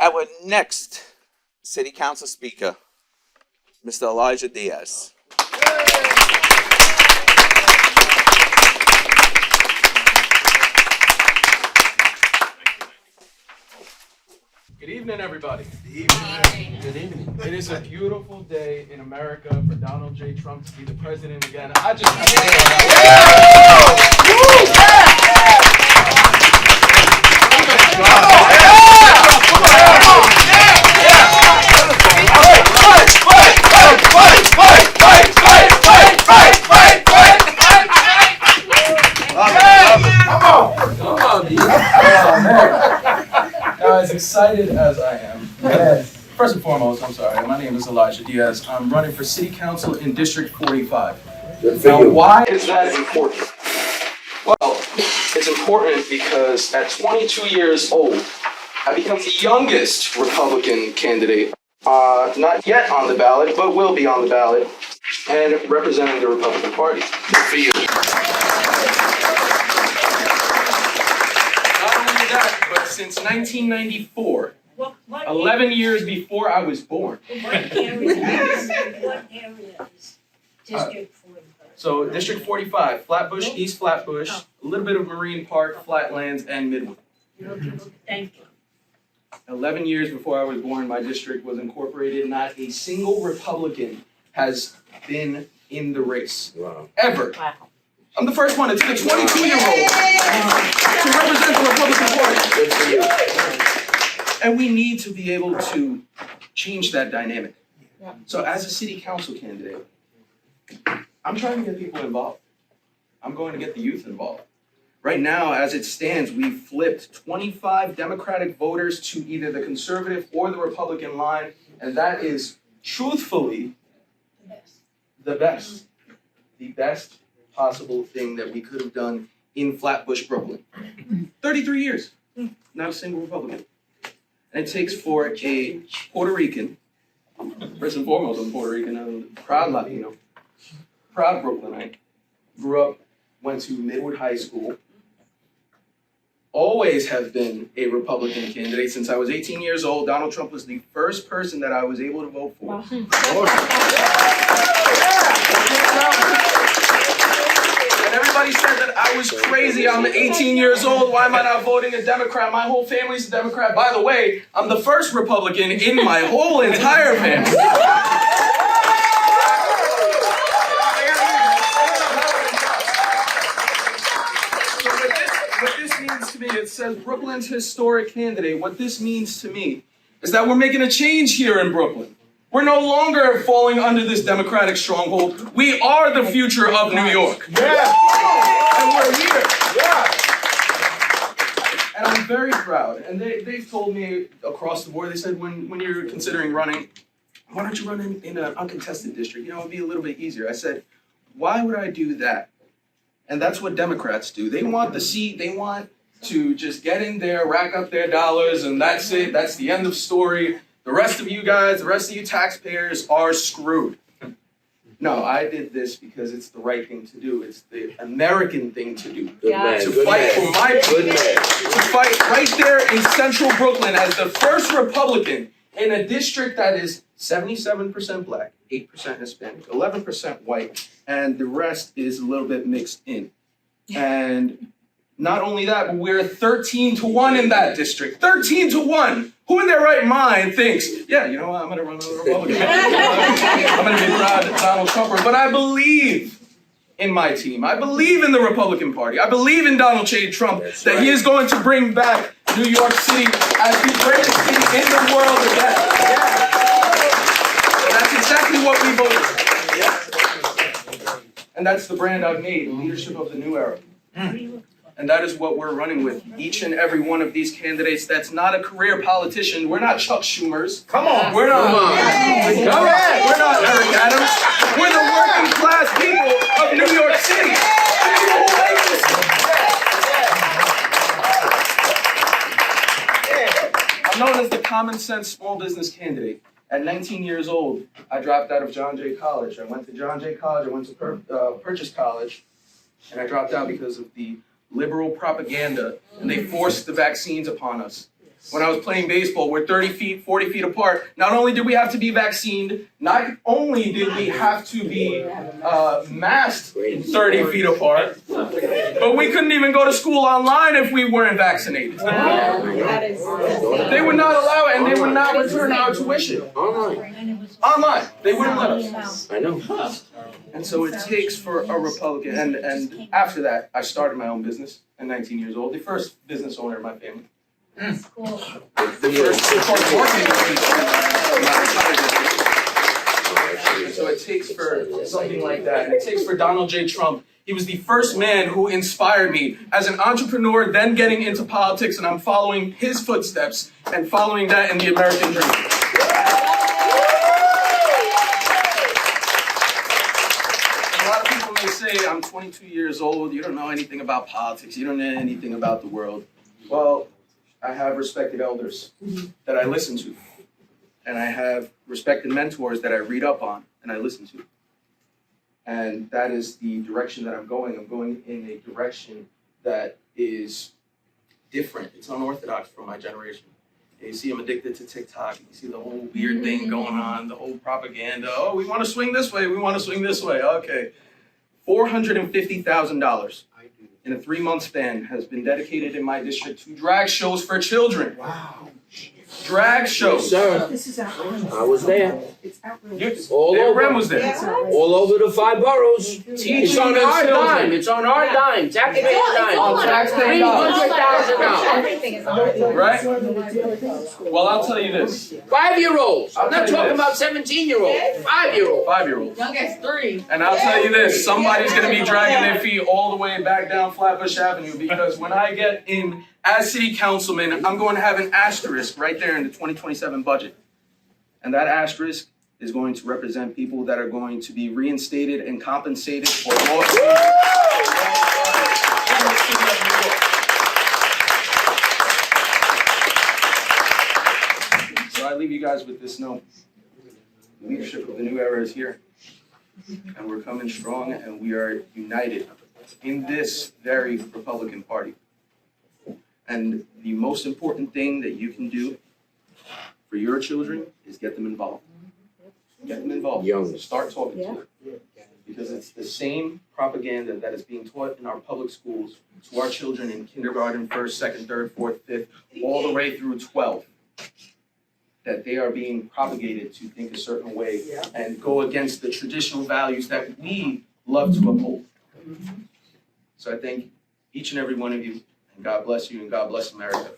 Our next City Council Speaker, Mr. Elijah Diaz. Good evening, everybody. Good evening. Good evening. It is a beautiful day in America for Donald J. Trump to be the president again. I just as excited as I am. First and foremost, I'm sorry, my name is Elijah Diaz. I'm running for City Council in District 45. Now, why is that important? Well, it's important because at 22 years old, I become the youngest Republican candidate, not yet on the ballot, but will be on the ballot, and representing the Republican Party. Good for you. But since 1994, 11 years before I was born. What areas? District 45. So District 45, Flatbush, East Flatbush, a little bit of Marine Park, Flatlands, and Midwood. Thank you. 11 years before I was born, my district was incorporated. Not a single Republican has been in the race. Wow. Ever. Wow. I'm the first one. It's the 22-year-old to represent the Republican Party. Good for you. And we need to be able to change that dynamic. So as a city council candidate, I'm trying to get people involved. I'm going to get the youth involved. Right now, as it stands, we've flipped 25 Democratic voters to either the conservative or the Republican line, and that is truthfully the best possible thing that we could have done in Flatbush, Brooklyn. 33 years, not a single Republican. And it takes for a Puerto Rican, first and foremost, I'm Puerto Rican, I'm proud Latino, proud Brooklynite, grew up, went to Midwood High School, always have been a Republican candidate since I was 18 years old. Donald Trump was the first person that I was able to vote for. And everybody said that I was crazy. I'm 18 years old. Why am I not voting a Democrat? My whole family's a Democrat. By the way, I'm the first Republican in my whole entire family. What this means to me, it says Brooklyn's historic candidate. What this means to me is that we're making a change here in Brooklyn. We're no longer falling under this Democratic stronghold. We are the future of New York. Yeah. And we're here. Yeah. And I'm very proud. And they've told me across the board, they said, when you're considering running, why don't you run in an uncontested district? You know, it'd be a little bit easier. I said, why would I do that? And that's what Democrats do. They want the seat. They want to just get in there, rack up their dollars, and that's it. That's the end of story. The rest of you guys, the rest of you taxpayers are screwed. No, I did this because it's the right thing to do. It's the American thing to do. To fight for my people. To fight right there in central Brooklyn as the first Republican in a district that is 77% black, 8% Hispanic, 11% white, and the rest is a little bit mixed in. And not only that, but we're 13-1 in that district. 13-1. Who in their right mind thinks, yeah, you know what, I'm going to run another Republican. I'm going to be proud of Donald Trump. But I believe in my team. I believe in the Republican Party. I believe in Donald J. Trump, that he is going to bring back New York City as the greatest city in the world again. And that's exactly what we voted for. And that's the brand I've made, leadership of the new era. And that is what we're running with. Each and every one of these candidates that's not a career politician. We're not Chuck Schumers. Come on. We're not. We're not Eric Adams. We're the working class people of New York City. I'm known as the common sense small business candidate. At 19 years old, I dropped out of John Jay College. I went to John Jay College. I went to Purchase College. And I dropped out because of the liberal propaganda, and they forced the vaccines upon us. when I was playing baseball. We're 30 feet, 40 feet apart. Not only did we have to be vaccinated, not only did we have to be masked 30 feet apart, but we couldn't even go to school online if we weren't vaccinated. They would not allow it, and they would not return our tuition. Online. They wouldn't let us. I know. And so it takes for a Republican, and after that, I started my own business at 19 years old, the first business owner in my family. The first working business owner in my entire district. And so it takes for something like that, and it takes for Donald J. Trump. He was the first man who inspired me as an entrepreneur, then getting into politics, and I'm following his footsteps and following that in the American dream. They say I'm 22 years old, you don't know anything about politics, you don't know anything about the world. Well, I have respected elders that I listen to, and I have respected mentors that I read up on and I listen to. And that is the direction that I'm going. I'm going in a direction that is different. It's unorthodox for my generation. You see, I'm addicted to TikTok. You see the whole weird thing going on, the whole propaganda. Oh, we want to swing this way, we want to swing this way. Okay. $450,000 in a 3-month span has been dedicated in my district to drag shows for children. Wow. Drag shows. Yes, sir. I was there. All over. Was there. All over the 5 boroughs. Teaching It's on the our children. dime. It's on our dime. Taxpayer dime. $300,000. Right? Well, I'll tell you this. 5-year-olds. I'm I'll not tell you talking this. about 17-year-olds. 5-year-olds. 5-year-olds. Youngest 3. And I'll tell you this, somebody's going to be dragging their feet all the way back down Flatbush Avenue, because when I get in as city councilman, I'm going to have an asterisk right there in the 2027 budget. And that asterisk is going to represent people that are going to be reinstated and compensated for lost in the city of New York. So I leave you guys with this note. The leadership of the new era is here. And we're coming strong, and we are united in this very Republican Party. And the most important thing that you can do for your children is get them involved. Get them involved. Young. Start talking to them. Because it's the same propaganda that is being taught in our public schools to our children in kindergarten, 1st, 2nd, 3rd, 4th, 5th, all the way through 12. That they are being propagated to think a certain way and go against the traditional values that we love to uphold. So I thank each and every one of you, and God bless you, and God bless America.